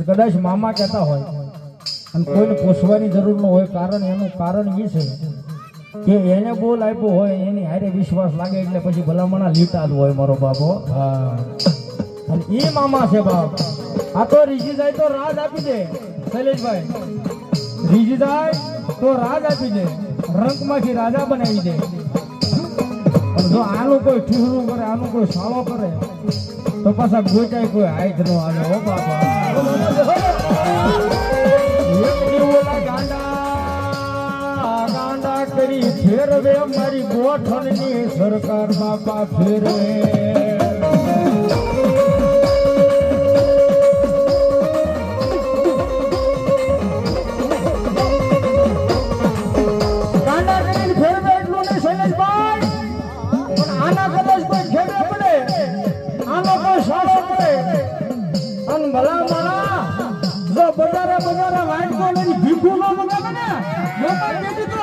કદાચ મામા કહેતા હોય અને કોઈને પૂછવાની જરૂર ન હોય, કારણ એનું કારણ એ છે કે એને બોલ આપ્યો હોય એની હારે વિશ્વાસ લાગે એટલે પછી ભલામણા લીટા જ હોય મારો બાપો. હા, અને ઈ મામા છે બાપ. આ તો રીજી જાય તો રાજ આપી દે શૈલેષભાઈ, રીજી જાય તો રાજ આપી દે, રંકમાંથી રાજા બનાવી દે. પણ જો આનું કોઈ ઠીહરું કરે, આનું કોઈ સાળો કરે તો પાછા ગોચાય કોઈ હાઈટ નો આવે. હો બાપા, ગાંડા કરી ફેરવે મારી ગોઠણની સરકાર બાપા ફેરવે. બજારે વાઇટ કોલર ભીખું ન મગાવે ને મોટા કેજી તો